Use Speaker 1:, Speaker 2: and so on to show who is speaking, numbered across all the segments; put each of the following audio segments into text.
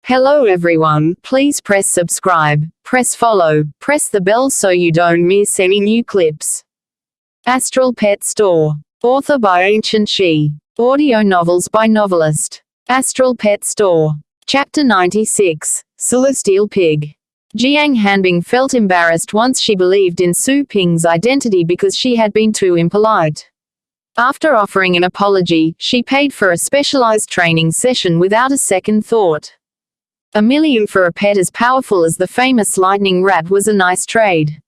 Speaker 1: Hello everyone, please press subscribe, press follow, press the bell so you don't miss any new clips. Astral Pet Store. Author by Ancient She. Audio novels by Novelist. Astral Pet Store. Chapter 96. Celestial Pig. Jiang Hanbing felt embarrassed once she believed in Su Ping's identity because she had been too impolite. After offering an apology, she paid for a specialized training session without a second thought. $1 million for a pet as powerful as the famous lightning rat was a nice trade.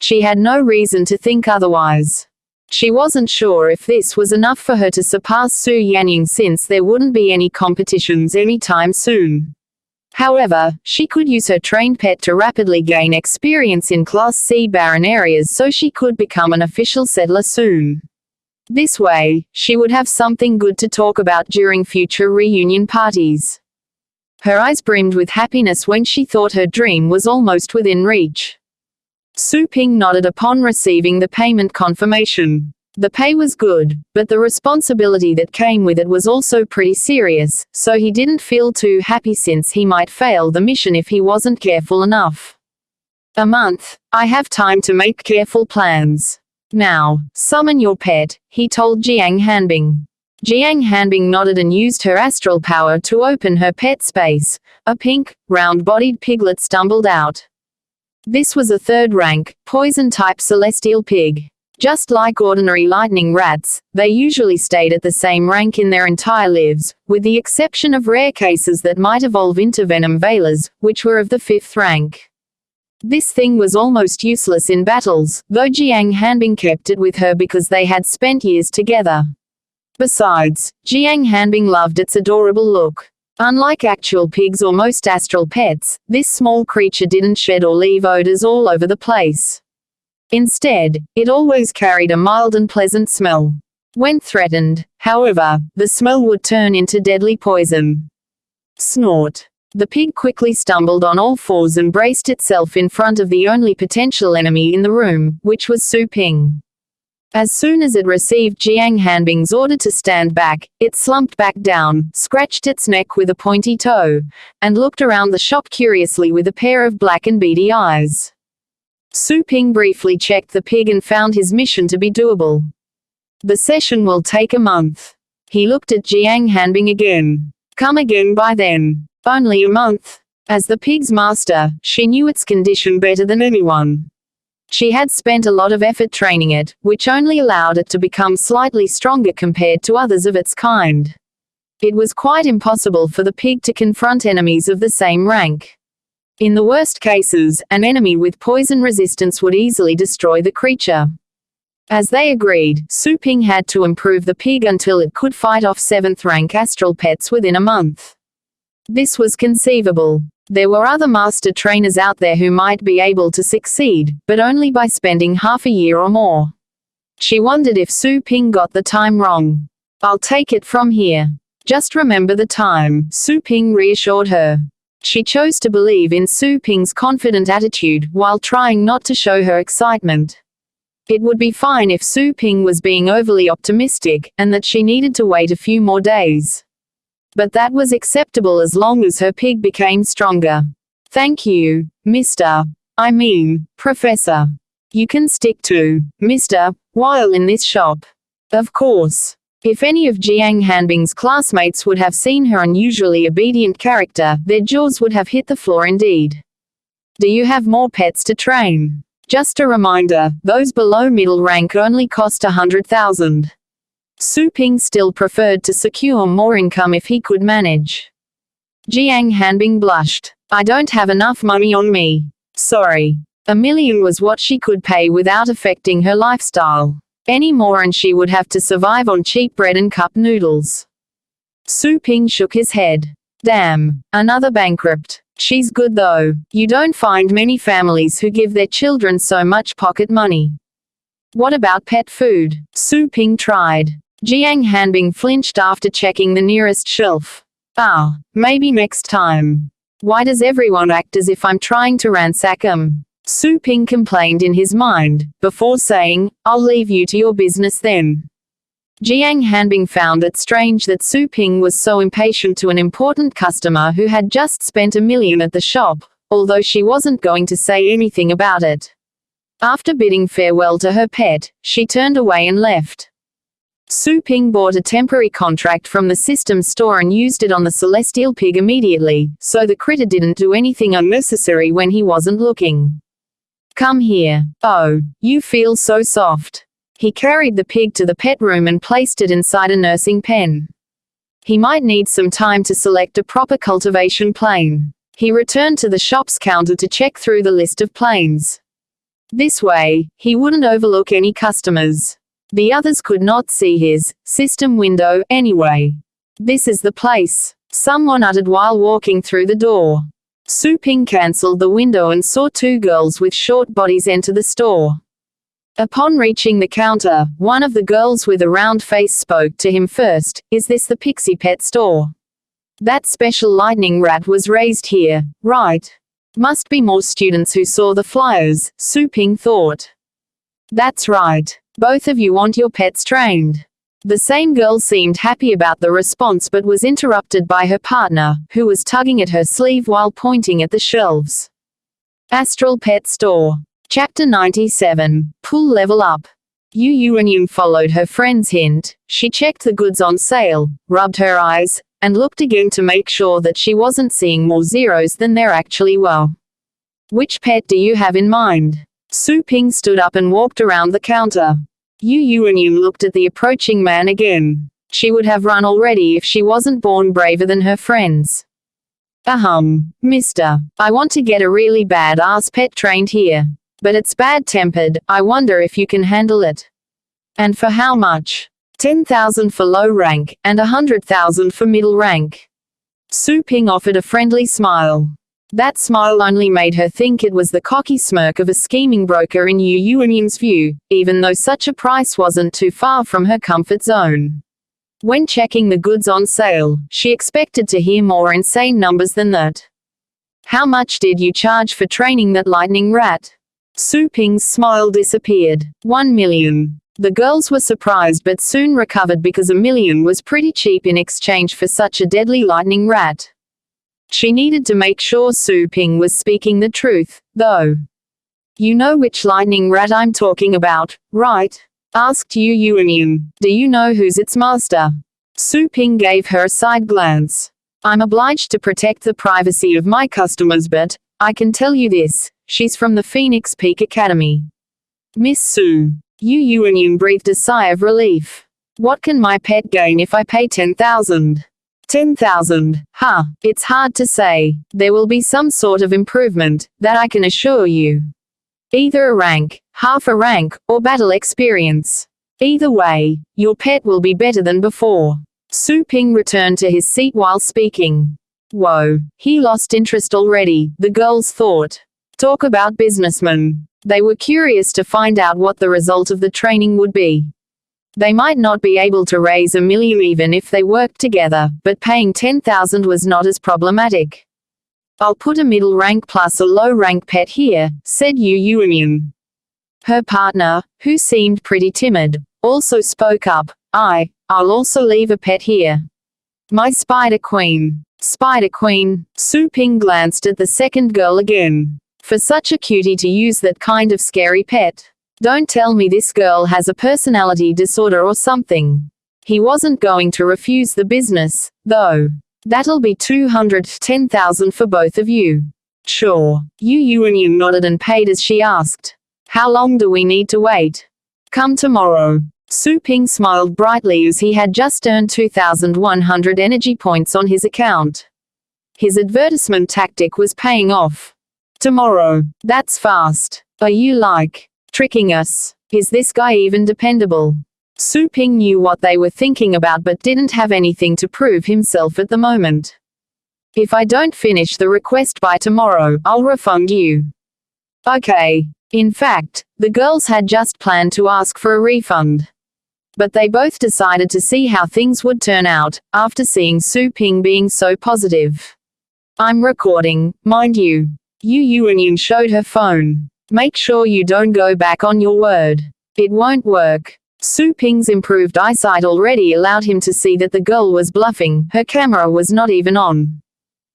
Speaker 1: She had no reason to think otherwise. She wasn't sure if this was enough for her to surpass Su Yanying since there wouldn't be any competitions anytime soon. However, she could use her trained pet to rapidly gain experience in Class C barren areas so she could become an official settler soon. This way, she would have something good to talk about during future reunion parties. Her eyes brimmed with happiness when she thought her dream was almost within reach. Su Ping nodded upon receiving the payment confirmation. The pay was good, but the responsibility that came with it was also pretty serious, so he didn't feel too happy since he might fail the mission if he wasn't careful enough. A month. I have time to make careful plans. Now, summon your pet, he told Jiang Hanbing. Jiang Hanbing nodded and used her astral power to open her pet space. A pink, round-bodied piglet stumbled out. This was a third-rank, poison-type celestial pig. Just like ordinary lightning rats, they usually stayed at the same rank in their entire lives, with the exception of rare cases that might evolve into venom veilers, which were of the 5th rank. This thing was almost useless in battles, though Jiang Hanbing kept it with her because they had spent years together. Besides, Jiang Hanbing loved its adorable look. Unlike actual pigs or most astral pets, this small creature didn't shed or leave odors all over the place. Instead, it always carried a mild and pleasant smell. When threatened, however, the smell would turn into deadly poison. Snort. The pig quickly stumbled on all fours and braced itself in front of the only potential enemy in the room, which was Su Ping. As soon as it received Jiang Hanbing's order to stand back, it slumped back down, scratched its neck with a pointy toe, and looked around the shop curiously with a pair of black and beady eyes. Su Ping briefly checked the pig and found his mission to be doable. The session will take a month. He looked at Jiang Hanbing again. Come again by then. Only a month. As the pig's master, she knew its condition better than anyone. She had spent a lot of effort training it, which only allowed it to become slightly stronger compared to others of its kind. It was quite impossible for the pig to confront enemies of the same rank. In the worst cases, an enemy with poison resistance would easily destroy the creature. As they agreed, Su Ping had to improve the pig until it could fight off 7th rank astral pets within a month. This was conceivable. There were other master trainers out there who might be able to succeed, but only by spending half a year or more. She wondered if Su Ping got the time wrong. I'll take it from here. Just remember the time, Su Ping reassured her. She chose to believe in Su Ping's confident attitude while trying not to show her excitement. It would be fine if Su Ping was being overly optimistic, and that she needed to wait a few more days. But that was acceptable as long as her pig became stronger. Thank you, Professor. You can stick to, Mr. while in this shop. Of course. If any of Jiang Hanbing's classmates would have seen her unusually obedient character, their jaws would have hit the floor indeed. Do you have more pets to train? Just a reminder, those below middle rank only cost 100,000. Su Ping still preferred to secure more income if he could manage. Jiang Hanbing blushed. I don't have enough money on me. Sorry. $1 million was what she could pay without affecting her lifestyle. Any more and she would have to survive on cheap bread and cup noodles. Su Ping shook his head. Damn, another bankrupt. She's good though. You don't find many families who give their children so much pocket money. What about pet food? Su Ping tried. Jiang Hanbing flinched after checking the nearest shelf. Maybe next time. Why does everyone act as if I'm trying to ransack 'em? Su Ping complained in his mind, before saying, I'll leave you to your business then. Jiang Hanbing found it strange that Su Ping was so impatient to an important customer who had just spent $1 million at the shop, although she wasn't going to say anything about it. After bidding farewell to her pet, she turned away and left. Su Ping bought a temporary contract from the system store and used it on the celestial pig immediately, so the critter didn't do anything unnecessary when he wasn't looking. Come here. Oh, you feel so soft. He carried the pig to the pet room and placed it inside a nursing pen. He might need some time to select a proper cultivation plane. He returned to the shop's counter to check through the list of planes. This way, he wouldn't overlook any customers. The others could not see his system window anyway. This is the place, someone uttered while walking through the door. Su Ping cancelled the window and saw two girls with short bodies enter the store. Upon reaching the counter, one of the girls with a round face spoke to him first. Is this the Pixie Pet store? That special lightning rat was raised here, right? Must be more students who saw the flyers, Su Ping thought. That's right. Both of you want your pets trained. The same girl seemed happy about the response but was interrupted by her partner, who was tugging at her sleeve while pointing at the shelves. Astral Pet Store. Chapter 97. Pull Level Up. Xuanhuan followed her friend's hint. She checked the goods on sale, rubbed her eyes, and looked again to make sure that she wasn't seeing more zeros than there actually were. Which pet do you have in mind? Su Ping stood up and walked around the counter. Xuanhuan looked at the approaching man again. She would have run already if she wasn't born braver than her friends. Mister, I want to get a really bad-ass pet trained here. But it's bad-tempered. I wonder if you can handle it. And for how much? 10,000 for low rank, and 100,000 for middle rank. Su Ping offered a friendly smile. That smile only made her think it was the cocky smirk of a scheming broker in Xuanhuan's view, even though such a price wasn't too far from her comfort zone. When checking the goods on sale, she expected to hear more insane numbers than that. How much did you charge for training that lightning rat? Su Ping's smile disappeared. 1 million. The girls were surprised but soon recovered because $1 million was pretty cheap in exchange for such a deadly lightning rat. She needed to make sure Su Ping was speaking the truth, though. You know which lightning rat I'm talking about, right? Asked Xuanhuan. Do you know who's its master? Su Ping gave her a side glance. I'm obliged to protect the privacy of my customers, but I can tell you this. She's from the Phoenix Peak Academy. Miss Su. Xuanhuan breathed a sigh of relief. What can my pet gain if I pay 10,000? 10,000. It's hard to say. There will be some sort of improvement, that I can assure you. Either a rank, half a rank, or battle experience. Either way, your pet will be better than before. Su Ping returned to his seat while speaking. Whoa, he lost interest already, the girls thought. Talk about businessmen. They were curious to find out what the result of the training would be. They might not be able to raise $1 million even if they worked together, but paying 10,000 was not as problematic. I'll put a middle rank plus a low rank pet here, said Xuanhuan. Her partner, who seemed pretty timid, also spoke up. I'll also leave a pet here. My Spider Queen. Spider Queen. Su Ping glanced at the second girl again. For such a cutie to use that kind of scary pet. Don't tell me this girl has a personality disorder or something. He wasn't going to refuse the business, though. That'll be 210,000 for both of you. Sure. Xuanhuan nodded and paid as she asked. How long do we need to wait? Come tomorrow. Su Ping smiled brightly as he had just earned 2,100 energy points on his account. His advertisement tactic was paying off. Tomorrow. That's fast. Are you tricking us? Is this guy even dependable? Su Ping knew what they were thinking about but didn't have anything to prove himself at the moment. If I don't finish the request by tomorrow, I'll refund you. Okay. In fact, the girls had just planned to ask for a refund. But they both decided to see how things would turn out, after seeing Su Ping being so positive. I'm recording, mind you. Xuanhuan showed her phone. Make sure you don't go back on your word. It won't work. Su Ping's improved eyesight already allowed him to see that the girl was bluffing. Her camera was not even on.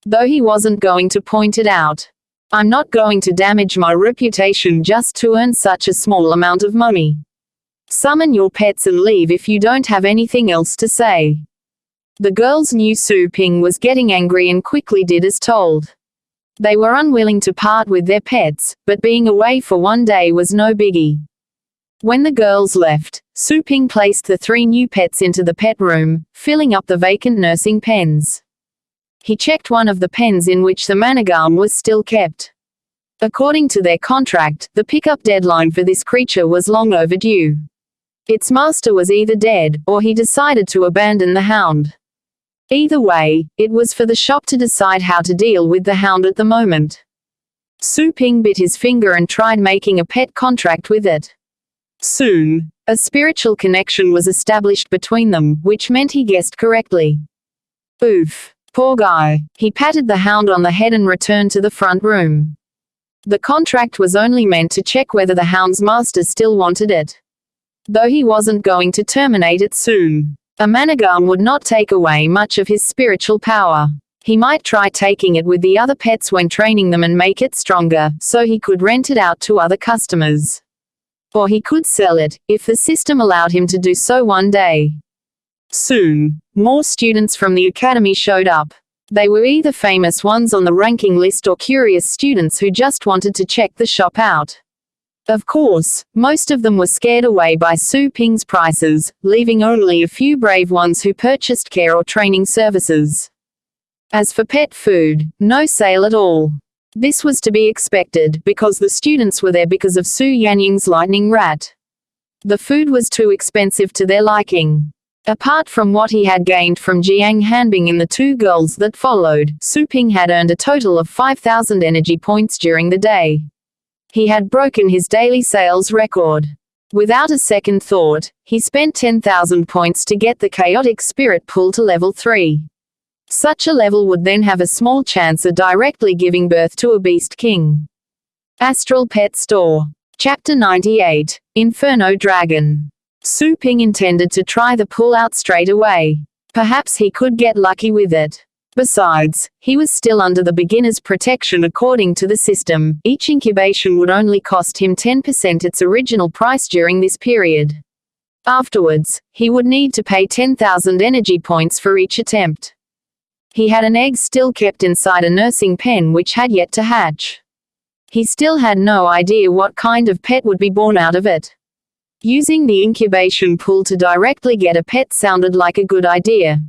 Speaker 1: Though he wasn't going to point it out. I'm not going to damage my reputation just to earn such a small amount of money. Summon your pets and leave if you don't have anything else to say. The girls knew Su Ping was getting angry and quickly did as told. They were unwilling to part with their pets, but being away for one day was no biggie. When the girls left, Su Ping placed the 3 new pets into the pet room, filling up the vacant nursing pens. He checked one of the pens in which the managam was still kept. According to their contract, the pickup deadline for this creature was long overdue. Its master was either dead, or he decided to abandon the hound. Either way, it was for the shop to decide how to deal with the hound at the moment. Su Ping bit his finger and tried making a pet contract with it. Soon, a spiritual connection was established between them, which meant he guessed correctly. Oof. Poor guy. He patted the hound on the head and returned to the front room. The contract was only meant to check whether the hound's master still wanted it. Though he wasn't going to terminate it soon. A managam would not take away much of his spiritual power. He might try taking it with the other pets when training them and make it stronger, so he could rent it out to other customers. Or he could sell it, if the system allowed him to do so one day. Soon, more students from the academy showed up. They were either famous ones on the ranking list or curious students who just wanted to check the shop out. Of course, most of them were scared away by Su Ping's prices, leaving only a few brave ones who purchased care or training services. As for pet food, no sale at all. This was to be expected, because the students were there because of Su Yanying's lightning rat. The food was too expensive to their liking. Apart from what he had gained from Jiang Hanbing and the 2 girls that followed, Su Ping had earned a total of 5,000 energy points during the day. He had broken his daily sales record. Without a second thought, he spent 10,000 points to get the chaotic spirit pool to level 3. Such a level would then have a small chance of directly giving birth to a beast king. Astral Pet Store. Chapter 98. Inferno Dragon. Su Ping intended to try the pull out straight away. Perhaps he could get lucky with it. Besides, he was still under the beginner's protection according to the system. Each incubation would only cost him 10% its original price during this period. Afterwards, he would need to pay 10,000 energy points for each attempt. He had an egg still kept inside a nursing pen which had yet to hatch. He still had no idea what kind of pet would be born out of it. Using the incubation pool to directly get a pet sounded like a good idea.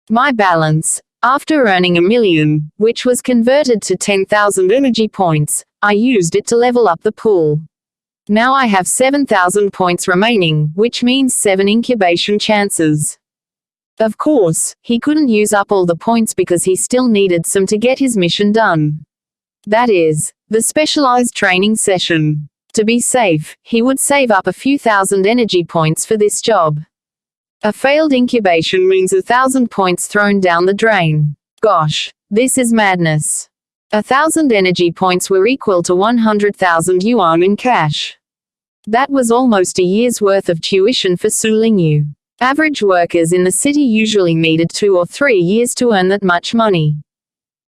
Speaker 1: My balance. After earning 1 million, which was converted to 10,000 energy points, I used it to level up the pool. Now I have 7,000 points remaining, which means 7 incubation chances. Of course, he couldn't use up all the points because he still needed some to get his mission done. That is, the specialized training session. To be safe, he would save up a few thousand energy points for this job. A failed incubation means 1,000 points thrown down the drain. Gosh, this is madness. 1,000 energy points were equal to 100,000 yuan in cash. That was almost a year's worth of tuition for Su Lingyu. Average workers in the city usually needed 2 or 3 years to earn that much money.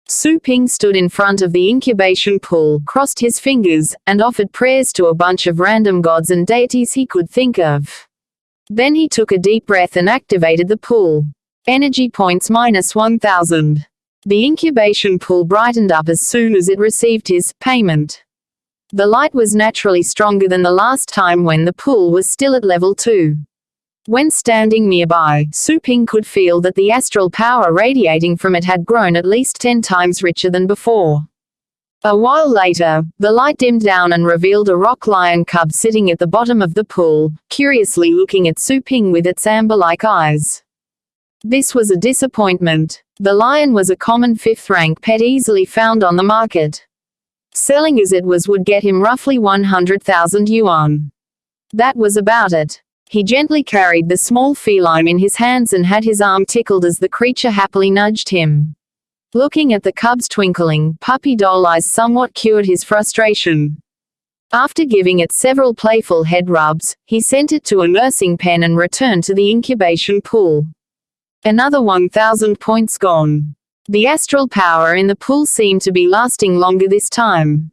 Speaker 1: Su Ping stood in front of the incubation pool, crossed his fingers, and offered prayers to a bunch of random gods and deities he could think of. Then he took a deep breath and activated the pool. Energy points minus 1,000. The incubation pool brightened up as soon as it received his payment. The light was naturally stronger than the last time when the pool was still at level 2. When standing nearby, Su Ping could feel that the astral power radiating from it had grown at least 10 times richer than before. A while later, the light dimmed down and revealed a rock lion cub sitting at the bottom of the pool, curiously looking at Su Ping with its amber-like eyes. This was a disappointment. The lion was a common 5th-rank pet easily found on the market. Selling as it was would get him roughly 100,000 yuan. That was about it. He gently carried the small feline in his hands and had his arm tickled as the creature happily nudged him. Looking at the cub's twinkling, puppy doll eyes somewhat cured his frustration. After giving it several playful head rubs, he sent it to a nursing pen and returned to the incubation pool. Another 1,000 points gone. The astral power in the pool seemed to be lasting longer this time.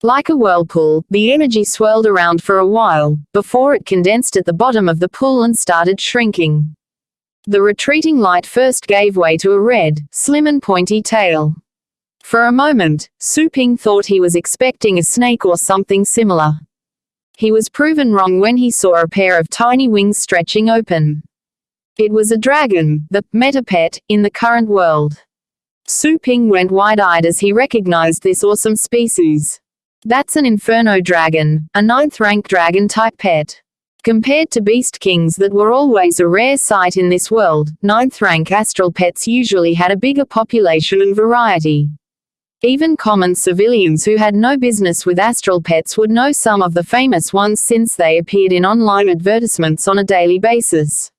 Speaker 1: Like a whirlpool, the energy swirled around for a while, before it condensed at the bottom of the pool and started shrinking. The retreating light first gave way to a red, slim and pointy tail. For a moment, Su Ping thought he was expecting a snake or something similar. He was proven wrong when he saw a pair of tiny wings stretching open. It was a dragon, the meta pet, in the current world. Su Ping went wide-eyed as he recognized this awesome species. That's an inferno dragon, a 9th-rank dragon-type pet. Compared to beast kings that were always a rare sight in this world, 9th-rank astral pets usually had a bigger population and variety. Even common civilians who had no business with astral pets would know some of the famous ones since they appeared in online advertisements on a daily basis.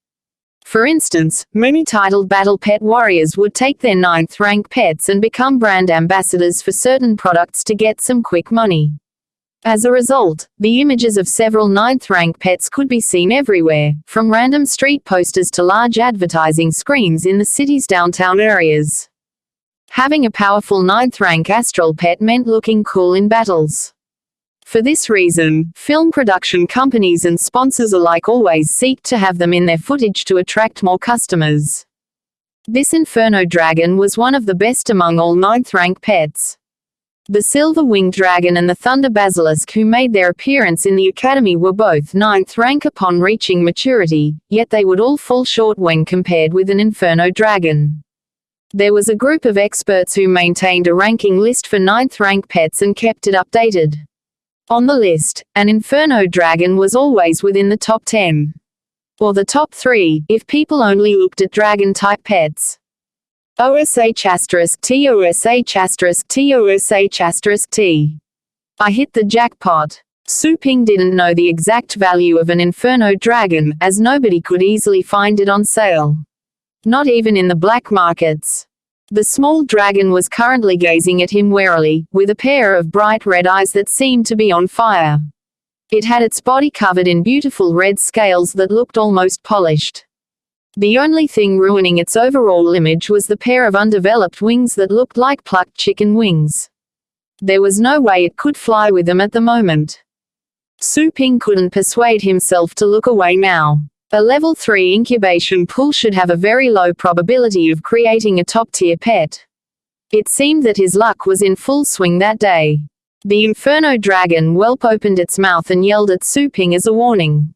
Speaker 1: For instance, many titled battle pet warriors would take their 9th-rank pets and become brand ambassadors for certain products to get some quick money. As a result, the images of several 9th-rank pets could be seen everywhere, from random street posters to large advertising screens in the city's downtown areas. Having a powerful 9th-rank astral pet meant looking cool in battles. For this reason, film production companies and sponsors alike always seek to have them in their footage to attract more customers. This Inferno Dragon was one of the best among all 9th-rank pets. The Silver-Winged Dragon and the Thunder Basilisk who made their appearance in the Academy were both 9th rank upon reaching maturity, yet they would all fall short when compared with an Inferno Dragon. There was a group of experts who maintained a ranking list for 9th-rank pets and kept it updated. On the list, an Inferno Dragon was always within the top 10. Or the top 3, if people only looked at dragon-type pets. OSH*T OSH*T. I hit the jackpot. Su Ping didn't know the exact value of an Inferno Dragon, as nobody could easily find it on sale. Not even in the black markets. The small dragon was currently gazing at him warily, with a pair of bright red eyes that seemed to be on fire. It had its body covered in beautiful red scales that looked almost polished. The only thing ruining its overall image was the pair of undeveloped wings that looked like plucked chicken wings. There was no way it could fly with them at the moment. Su Ping couldn't persuade himself to look away now. A level 3 incubation pool should have a very low probability of creating a top-tier pet. It seemed that his luck was in full swing that day. The Inferno Dragon whelp opened its mouth and yelled at Su Ping as a warning.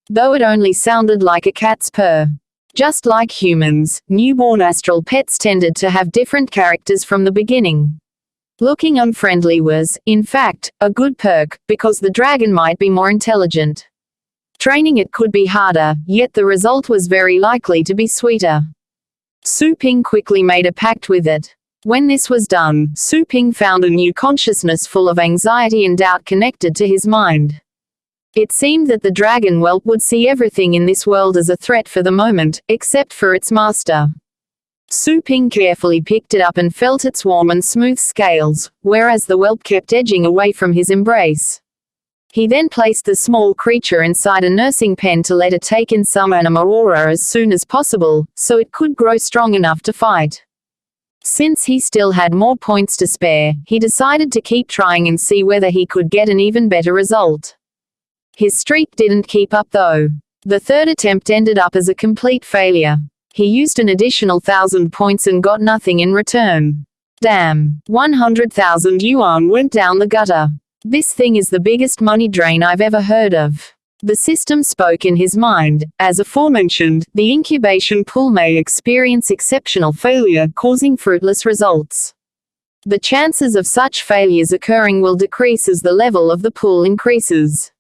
Speaker 1: Though it only sounded like a cat's purr. Just like humans, newborn astral pets tended to have different characters from the beginning. Looking unfriendly was, in fact, a good perk, because the dragon might be more intelligent. Training it could be harder, yet the result was very likely to be sweeter. Su Ping quickly made a pact with it. When this was done, Su Ping found a new consciousness full of anxiety and doubt connected to his mind. It seemed that the dragon whelp would see everything in this world as a threat for the moment, except for its master. Su Ping carefully picked it up and felt its warm and smooth scales, whereas the whelp kept edging away from his embrace. He then placed the small creature inside a nursing pen to let it take in some anima aura as soon as possible, so it could grow strong enough to fight. Since he still had more points to spare, he decided to keep trying and see whether he could get an even better result. His streak didn't keep up though. The third attempt ended up as a complete failure. He used an additional 1,000 points and got nothing in return. Damn, 100,000 yuan went down the gutter. This thing is the biggest money drain I've ever heard of. The system spoke in his mind. As aforementioned, the incubation pool may experience exceptional failure, causing fruitless results. The chances of such failures occurring will decrease as the level of the pool increases.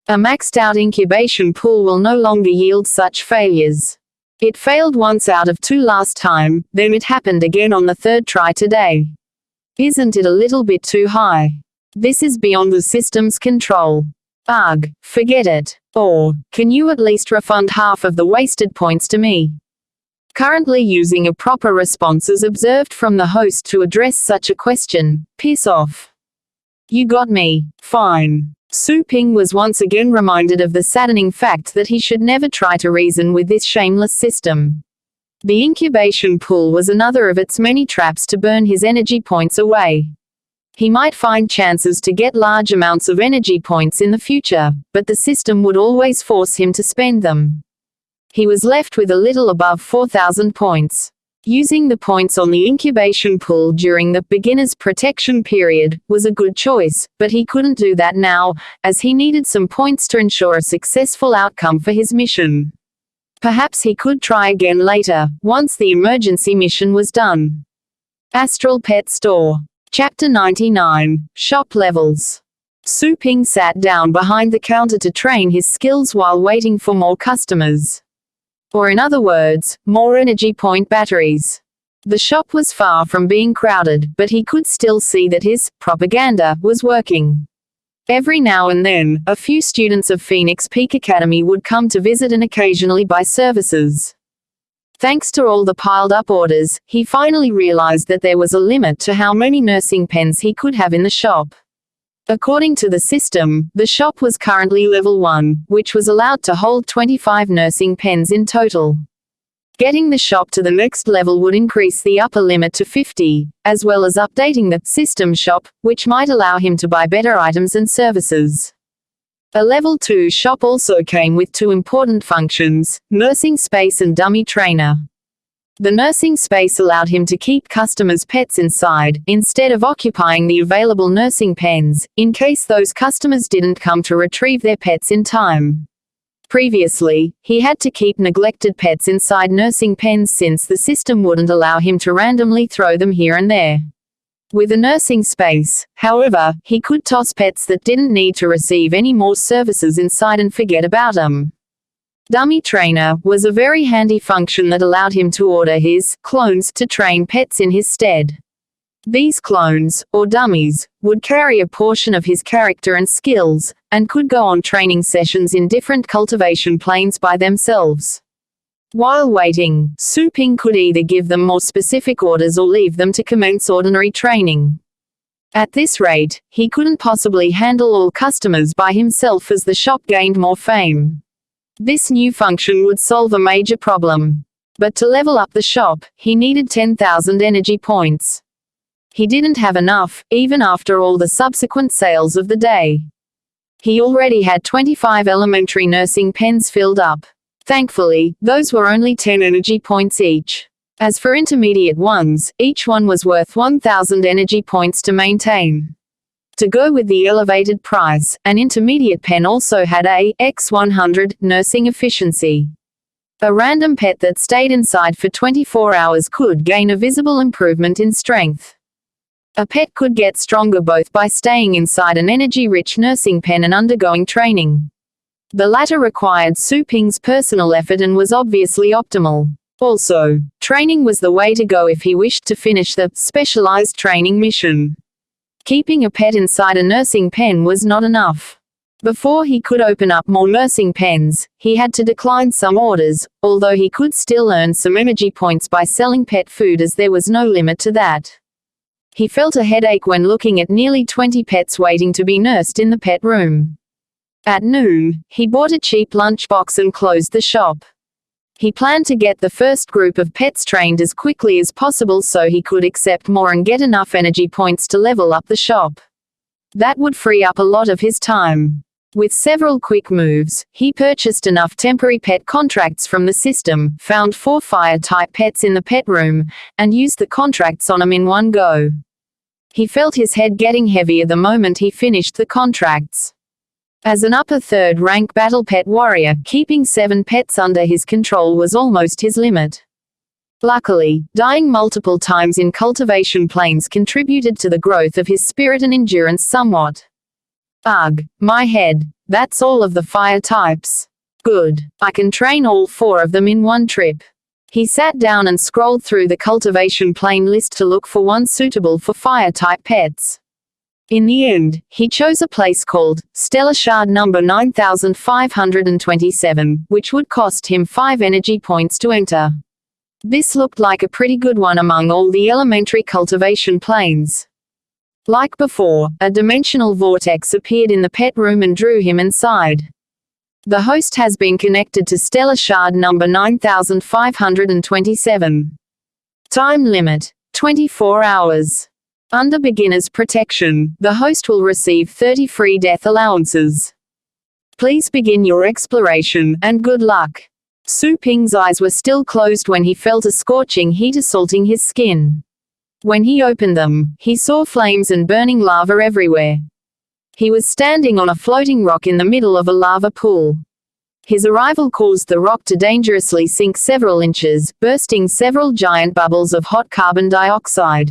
Speaker 1: A maxed-out incubation pool will no longer yield such failures. It failed once out of 2 last time, then it happened again on the 3rd try today. Isn't it a little bit too high? This is beyond the system's control. Ugh, forget it. Or, can you at least refund half of the wasted points to me? Currently using a proper response is observed from the host to address such a question. Piss off. You got me. Fine. Su Ping was once again reminded of the saddening fact that he should never try to reason with this shameless system. The incubation pool was another of its many traps to burn his energy points away. He might find chances to get large amounts of energy points in the future, but the system would always force him to spend them. He was left with a little above 4,000 points. Using the points on the incubation pool during the beginner's protection period was a good choice, but he couldn't do that now, as he needed some points to ensure a successful outcome for his mission. Perhaps he could try again later, once the emergency mission was done. Astral Pet Store. Chapter 99. Shop Levels. Su Ping sat down behind the counter to train his skills while waiting for more customers. Or in other words, more energy point batteries. The shop was far from being crowded, but he could still see that his propaganda was working. Every now and then, a few students of Phoenix Peak Academy would come to visit and occasionally buy services. Thanks to all the piled-up orders, he finally realized that there was a limit to how many nursing pens he could have in the shop. According to the system, the shop was currently level 1, which was allowed to hold 25 nursing pens in total. Getting the shop to the next level would increase the upper limit to 50, as well as updating the system shop, which might allow him to buy better items and services. A level 2 shop also came with 2 important functions: nursing space and dummy trainer. The nursing space allowed him to keep customers' pets inside, instead of occupying the available nursing pens, in case those customers didn't come to retrieve their pets in time. Previously, he had to keep neglected pets inside nursing pens since the system wouldn't allow him to randomly throw them here and there. With a nursing space, however, he could toss pets that didn't need to receive any more services inside and forget about them. Dummy trainer was a very handy function that allowed him to order his clones to train pets in his stead. These clones, or dummies, would carry a portion of his character and skills, and could go on training sessions in different cultivation planes by themselves. While waiting, Su Ping could either give them more specific orders or leave them to commence ordinary training. At this rate, he couldn't possibly handle all customers by himself as the shop gained more fame. This new function would solve a major problem. But to level up the shop, he needed 10,000 energy points. He didn't have enough, even after all the subsequent sales of the day. He already had 25 elementary nursing pens filled up. Thankfully, those were only 10 energy points each. As for intermediate ones, each one was worth 1,000 energy points to maintain. To go with the elevated price, an intermediate pen also had a X100 nursing efficiency. A random pet that stayed inside for 24 hours could gain a visible improvement in strength. A pet could get stronger both by staying inside an energy-rich nursing pen and undergoing training. The latter required Su Ping's personal effort and was obviously optimal. Also, training was the way to go if he wished to finish the specialized training mission. Keeping a pet inside a nursing pen was not enough. Before he could open up more nursing pens, he had to decline some orders, although he could still earn some energy points by selling pet food as there was no limit to that. He felt a headache when looking at nearly 20 pets waiting to be nursed in the pet room. At noon, he bought a cheap lunchbox and closed the shop. He planned to get the first group of pets trained as quickly as possible so he could accept more and get enough energy points to level up the shop. That would free up a lot of his time. With several quick moves, he purchased enough temporary pet contracts from the system, found 4 fire-type pets in the pet room, and used the contracts on them in one go. He felt his head getting heavier the moment he finished the contracts. As an upper third-rank battle pet warrior, keeping 7 pets under his control was almost his limit. Luckily, dying multiple times in cultivation planes contributed to the growth of his spirit and endurance somewhat. Ugh, my head. That's all of the fire types. Good. I can train all 4 of them in one trip. He sat down and scrolled through the cultivation plane list to look for one suitable for fire-type pets. In the end, he chose a place called Stellar Shard number 9527, which would cost him 5 energy points to enter. This looked like a pretty good one among all the elementary cultivation planes. Like before, a dimensional vortex appeared in the pet room and drew him inside. The host has been connected to stellar shard number 9527. Time limit: 24 hours. Under beginner's protection, the host will receive 30 free death allowances. Please begin your exploration, and good luck. Su Ping's eyes were still closed when he felt a scorching heat assaulting his skin. When he opened them, he saw flames and burning lava everywhere. He was standing on a floating rock in the middle of a lava pool. His arrival caused the rock to dangerously sink several inches, bursting several giant bubbles of hot carbon dioxide.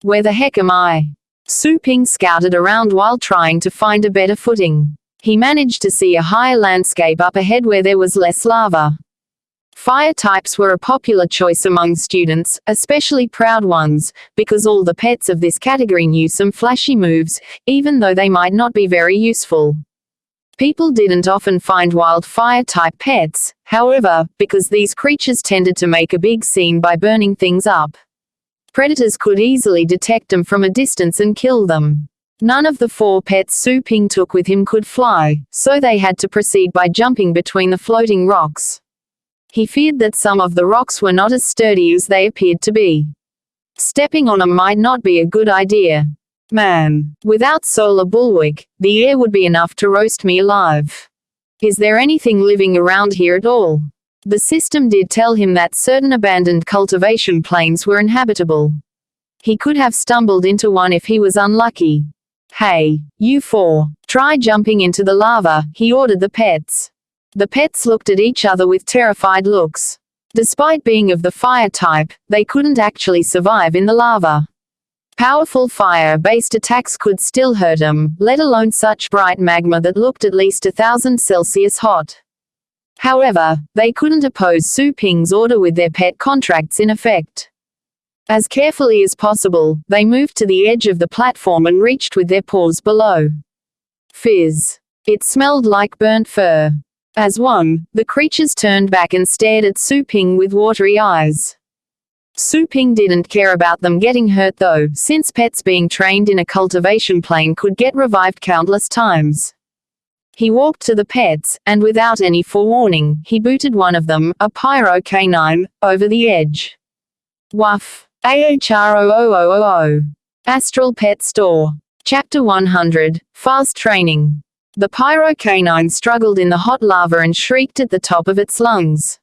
Speaker 1: Where the heck am I? Su Ping scouted around while trying to find a better footing. He managed to see a higher landscape up ahead where there was less lava. Fire types were a popular choice among students, especially proud ones, because all the pets of this category knew some flashy moves, even though they might not be very useful. People didn't often find wild fire-type pets, however, because these creatures tended to make a big scene by burning things up. Predators could easily detect them from a distance and kill them. None of the 4 pets Su Ping took with him could fly, so they had to proceed by jumping between the floating rocks. He feared that some of the rocks were not as sturdy as they appeared to be. Stepping on them might not be a good idea. Man, without solar bulwark, the air would be enough to roast me alive. Is there anything living around here at all? The system did tell him that certain abandoned cultivation plains were inhabitable. He could have stumbled into one if he was unlucky. Hey, you 4, try jumping into the lava, he ordered the pets. The pets looked at each other with terrified looks. Despite being of the fire type, they couldn't actually survive in the lava. Powerful fire-based attacks could still hurt them, let alone such bright magma that looked at least 1000 Celsius hot. However, they couldn't oppose Su Ping's order with their pet contracts in effect. As carefully as possible, they moved to the edge of the platform and reached with their paws below. Fizz. It smelled like burnt fur. As one, the creatures turned back and stared at Su Ping with watery eyes. Su Ping didn't care about them getting hurt though, since pets being trained in a cultivation plain could get revived countless times. He walked to the pets, and without any forewarning, he booted one of them, a pyro canine, over the edge. Woof. AHROOOOO. Astral Pet Store. Chapter 100, Fast Training. The pyro canine struggled in the hot lava and shrieked at the top of its lungs.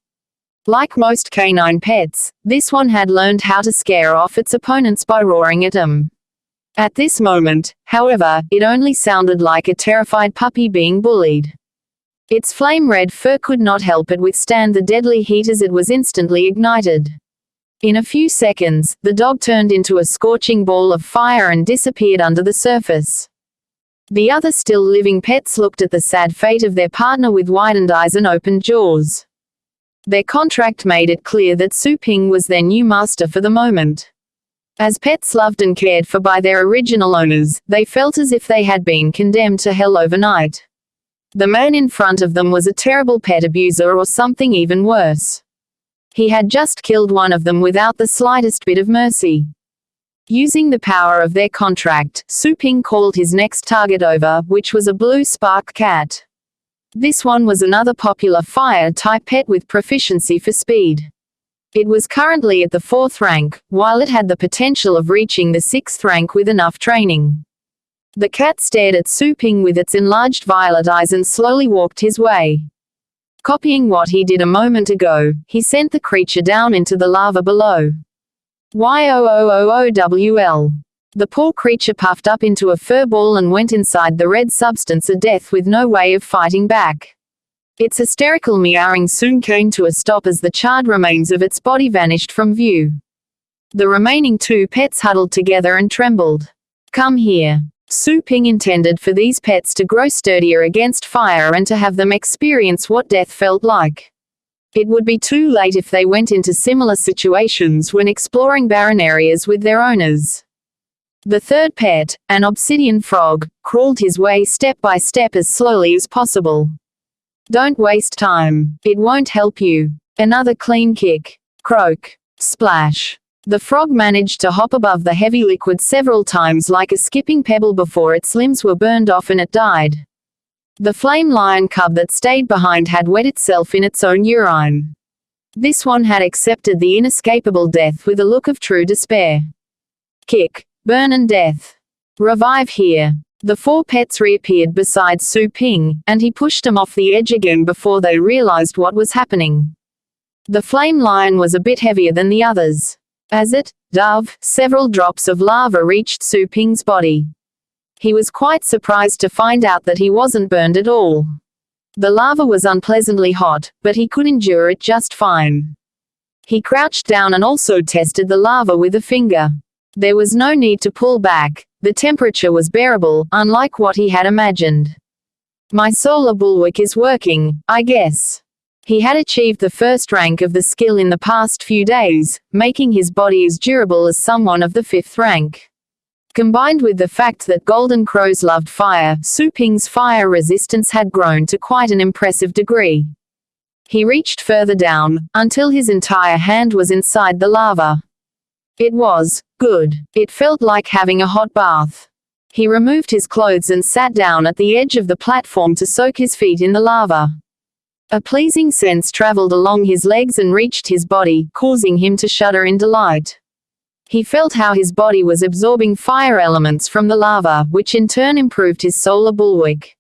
Speaker 1: Like most canine pets, this one had learned how to scare off its opponents by roaring at them. At this moment, however, it only sounded like a terrified puppy being bullied. Its flame-red fur could not help but withstand the deadly heat as it was instantly ignited. In a few seconds, the dog turned into a scorching ball of fire and disappeared under the surface. The other still living pets looked at the sad fate of their partner with widened eyes and opened jaws. Their contract made it clear that Su Ping was their new master for the moment. As pets loved and cared for by their original owners, they felt as if they had been condemned to hell overnight. The man in front of them was a terrible pet abuser or something even worse. He had just killed one of them without the slightest bit of mercy. Using the power of their contract, Su Ping called his next target over, which was a blue spark cat. This one was another popular fire-type pet with proficiency for speed. It was currently at the 4th rank, while it had the potential of reaching the 6th rank with enough training. The cat stared at Su Ping with its enlarged violet eyes and slowly walked his way. Copying what he did a moment ago, he sent the creature down into the lava below. YOOOOWL. The poor creature puffed up into a fur ball and went inside the red substance of death with no way of fighting back. Its hysterical meowing soon came to a stop as the charred remains of its body vanished from view. The remaining 2 pets huddled together and trembled. Come here. Su Ping intended for these pets to grow sturdier against fire and to have them experience what death felt like. It would be too late if they went into similar situations when exploring barren areas with their owners. The 3rd pet, an obsidian frog, crawled his way step by step as slowly as possible. Don't waste time. It won't help you. Another clean kick. Croak. Splash. The frog managed to hop above the heavy liquid several times like a skipping pebble before its limbs were burned off and it died. The flame lion cub that stayed behind had wet itself in its own urine. This one had accepted the inescapable death with a look of true despair. Kick, burn and death. Revive here. The 4 pets reappeared beside Su Ping, and he pushed them off the edge again before they realized what was happening. The flame lion was a bit heavier than the others. As it dove, several drops of lava reached Su Ping's body. He was quite surprised to find out that he wasn't burned at all. The lava was unpleasantly hot, but he could endure it just fine. He crouched down and also tested the lava with a finger. There was no need to pull back. The temperature was bearable, unlike what he had imagined. My solar bulwark is working, I guess. He had achieved the first rank of the skill in the past few days, making his body as durable as someone of the 5th rank. Combined with the fact that golden crows loved fire, Su Ping's fire resistance had grown to quite an impressive degree. He reached further down, until his entire hand was inside the lava. It was good. It felt like having a hot bath. He removed his clothes and sat down at the edge of the platform to soak his feet in the lava. A pleasing sense traveled along his legs and reached his body, causing him to shudder in delight. He felt how his body was absorbing fire elements from the lava, which in turn improved his solar bulwark.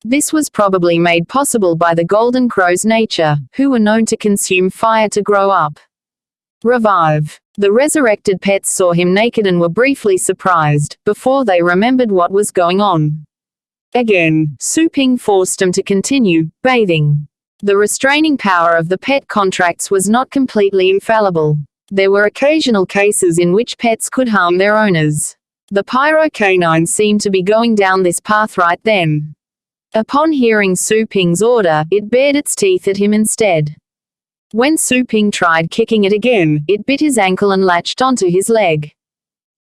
Speaker 1: This was probably made possible by the golden crow's nature, who were known to consume fire to grow up. Revive. The resurrected pets saw him naked and were briefly surprised, before they remembered what was going on. Again, Su Ping forced them to continue bathing. The restraining power of the pet contracts was not completely infallible. There were occasional cases in which pets could harm their owners. The pyro canine seemed to be going down this path right then. Upon hearing Su Ping's order, it bared its teeth at him instead. When Su Ping tried kicking it again, it bit his ankle and latched onto his leg.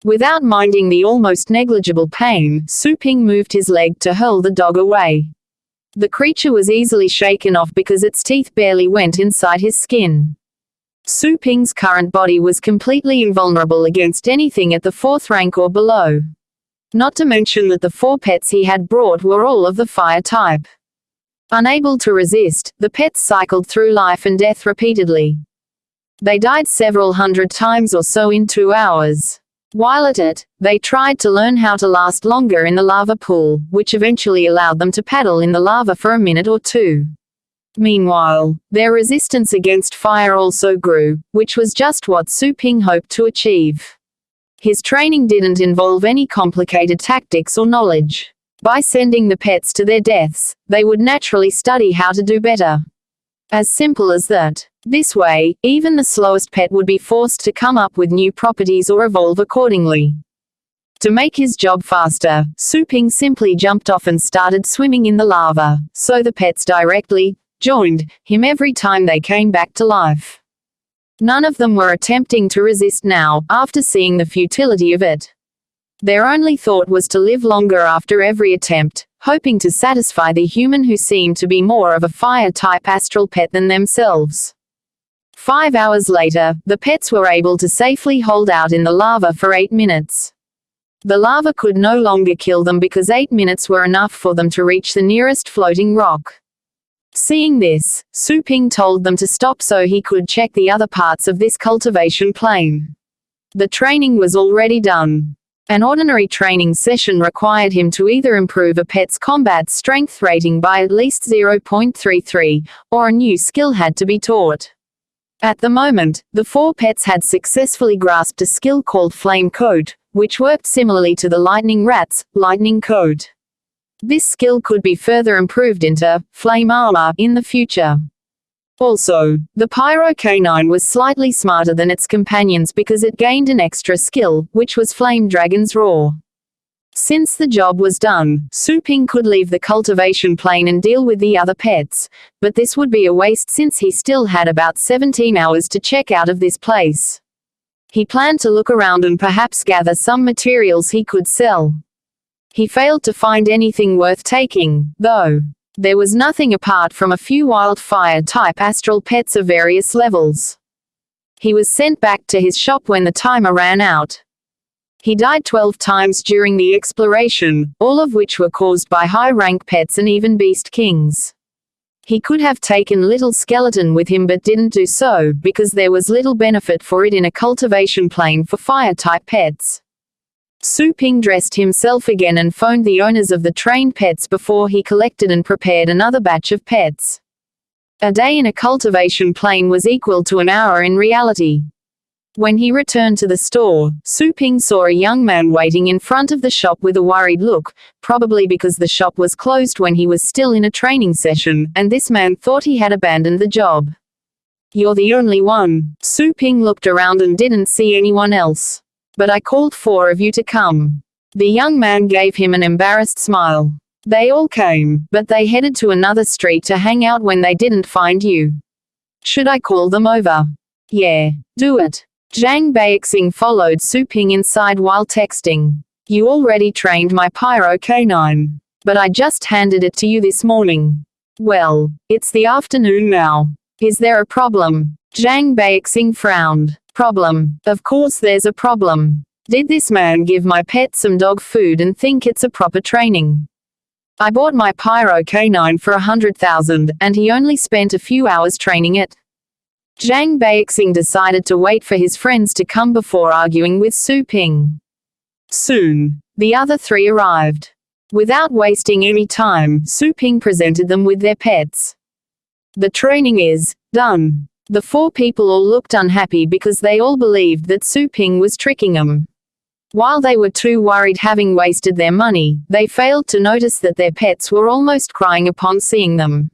Speaker 1: Without minding the almost negligible pain, Su Ping moved his leg to hurl the dog away. The creature was easily shaken off because its teeth barely went inside his skin. Su Ping's current body was completely invulnerable against anything at the 4th rank or below. Not to mention that the 4 pets he had brought were all of the fire type. Unable to resist, the pets cycled through life and death repeatedly. They died several hundred times or so in 2 hours. While at it, they tried to learn how to last longer in the lava pool, which eventually allowed them to paddle in the lava for a minute or 2. Meanwhile, their resistance against fire also grew, which was just what Su Ping hoped to achieve. His training didn't involve any complicated tactics or knowledge. By sending the pets to their deaths, they would naturally study how to do better. As simple as that. This way, even the slowest pet would be forced to come up with new properties or evolve accordingly. To make his job faster, Su Ping simply jumped off and started swimming in the lava, so the pets directly joined him every time they came back to life. None of them were attempting to resist now, after seeing the futility of it. Their only thought was to live longer after every attempt, hoping to satisfy the human who seemed to be more of a fire-type astral pet than themselves. 5 hours later, the pets were able to safely hold out in the lava for 8 minutes. The lava could no longer kill them because 8 minutes were enough for them to reach the nearest floating rock. Seeing this, Su Ping told them to stop so he could check the other parts of this cultivation plane. The training was already done. An ordinary training session required him to either improve a pet's combat strength rating by at least 0.33, or a new skill had to be taught. At the moment, the 4 pets had successfully grasped a skill called Flame Coat, which worked similarly to the Lightning Rat's Lightning Coat. This skill could be further improved into Flame Armor in the future. Also, the Pyro Canine was slightly smarter than its companions because it gained an extra skill, which was Flame Dragon's Roar. Since the job was done, Su Ping could leave the cultivation plane and deal with the other pets, but this would be a waste since he still had about 17 hours to check out of this place. He planned to look around and perhaps gather some materials he could sell. He failed to find anything worth taking, though. There was nothing apart from a few wildfire-type astral pets of various levels. He was sent back to his shop when the timer ran out. He died 12 times during the exploration, all of which were caused by high-rank pets and even beast kings. He could have taken Little Skeleton with him but didn't do so, because there was little benefit for it in a cultivation plane for fire-type pets. Su Ping dressed himself again and phoned the owners of the trained pets before he collected and prepared another batch of pets. A day in a cultivation plane was equal to an hour in reality. When he returned to the store, Su Ping saw a young man waiting in front of the shop with a worried look, probably because the shop was closed when he was still in a training session, and this man thought he had abandoned the job. "You're the only one." Su Ping looked around and didn't see anyone else. "But I called 4 of you to come." The young man gave him an embarrassed smile. "They all came, but they headed to another street to hang out when they didn't find you. Should I call them over?" "Yeah, do it." Zhang Beixing followed Su Ping inside while texting. "You already trained my pyro canine. But I just handed it to you this morning." "Well, it's the afternoon now. Is there a problem?" Zhang Beixing frowned. "Problem? Of course there's a problem. Did this man give my pet some dog food and think it's a proper training? I bought my pyro canine for 100,000, and he only spent a few hours training it." Zhang Beixing decided to wait for his friends to come before arguing with Su Ping. Soon, the other 3 arrived. Without wasting any time, Su Ping presented them with their pets. "The training is done." The 4 people all looked unhappy because they all believed that Su Ping was tricking them. While they were too worried having wasted their money, they failed to notice that their pets were almost crying upon seeing them.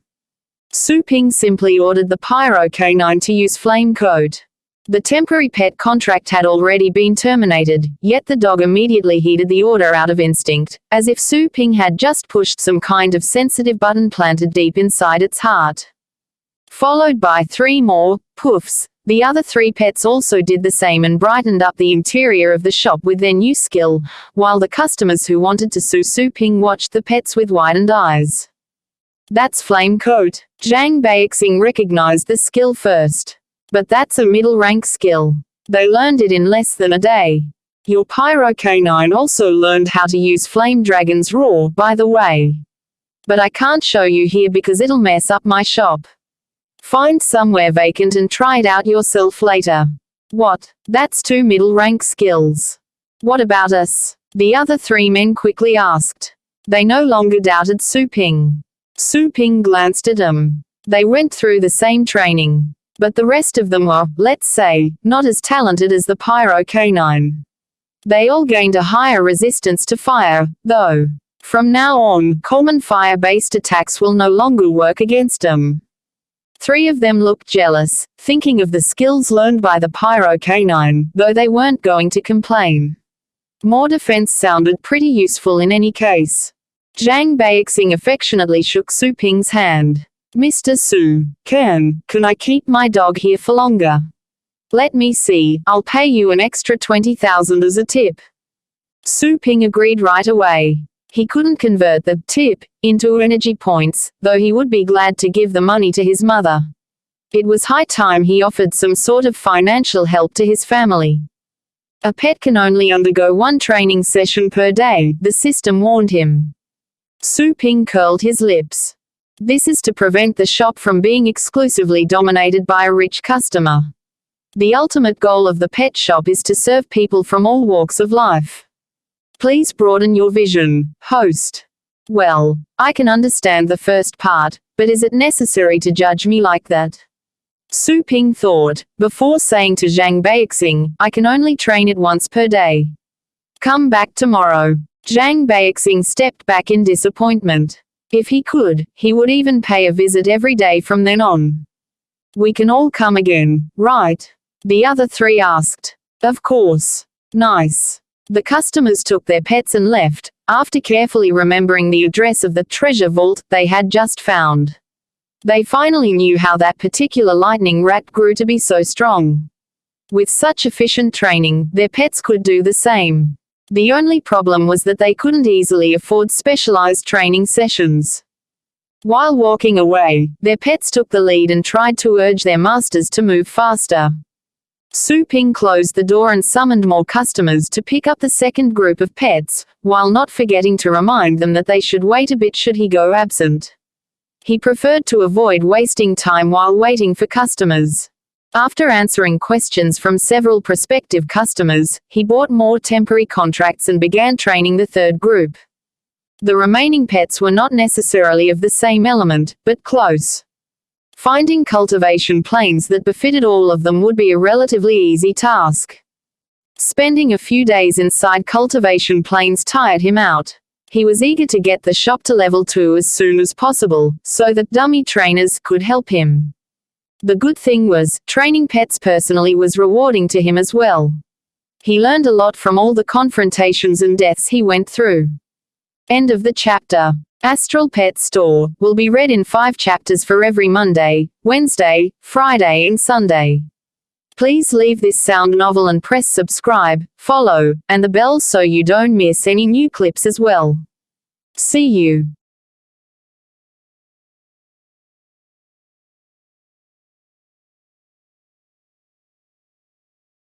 Speaker 1: Su Ping simply ordered the pyro canine to use flame coat. The temporary pet contract had already been terminated, yet the dog immediately heeded the order out of instinct, as if Su Ping had just pushed some kind of sensitive button planted deep inside its heart. Followed by 3 more poofs, the other 3 pets also did the same and brightened up the interior of the shop with their new skill, while the customers who wanted to sue Su Ping watched the pets with widened eyes. "That's flame coat." Zhang Beixing recognized the skill first. "But that's a middle-rank skill. They learned it in less than a day. Your pyro canine also learned how to use flame dragon's roar, by the way. But I can't show you here because it'll mess up my shop. Find somewhere vacant and try it out yourself later." "What? That's 2 middle-rank skills. What about us?" the other 3 men quickly asked. They no longer doubted Su Ping. Su Ping glanced at them. They went through the same training. But the rest of them were, let's say, not as talented as the pyro canine. They all gained a higher resistance to fire, though. From now on, common fire-based attacks will no longer work against them. 3 of them looked jealous, thinking of the skills learned by the pyro canine, though they weren't going to complain. More defense sounded pretty useful in any case. Zhang Beixing affectionately shook Su Ping's hand. "Mr. Su, can I keep my dog here for longer?" "Let me see, I'll pay you an extra 20,000 as a tip." Su Ping agreed right away. He couldn't convert the tip into energy points, though he would be glad to give the money to his mother. It was high time he offered some sort of financial help to his family. A pet can only undergo 1 training session per day, the system warned him. Su Ping curled his lips. This is to prevent the shop from being exclusively dominated by a rich customer. The ultimate goal of the pet shop is to serve people from all walks of life. Please broaden your vision, host. Well, I can understand the first part, but is it necessary to judge me like that? Su Ping thought, before saying to Zhang Beixing, I can only train it once per day. Come back tomorrow. Zhang Beixing stepped back in disappointment. If he could, he would even pay a visit every day from then on. We can all come again, right? The other 3 asked. Of course. Nice. The customers took their pets and left, after carefully remembering the address of the treasure vault they had just found. They finally knew how that particular lightning rat grew to be so strong. With such efficient training, their pets could do the same. The only problem was that they couldn't easily afford specialized training sessions. While walking away, their pets took the lead and tried to urge their masters to move faster. Su Ping closed the door and summoned more customers to pick up the second group of pets, while not forgetting to remind them that they should wait a bit should he go absent. He preferred to avoid wasting time while waiting for customers. After answering questions from several prospective customers, he bought more temporary contracts and began training the third group. The remaining pets were not necessarily of the same element, but close. Finding cultivation planes that befitted all of them would be a relatively easy task. Spending a few days inside cultivation planes tired him out. He was eager to get the shop to level 2 as soon as possible, so that dummy trainers could help him. The good thing was, training pets personally was rewarding to him as well. He learned a lot from all the confrontations and deaths he went through. End of the chapter. Astral Pets Store will be read in 5 chapters for every Monday, Wednesday, Friday and Sunday. Please leave this sound novel and press subscribe, follow, and the bell so you don't miss any new clips as well. See you.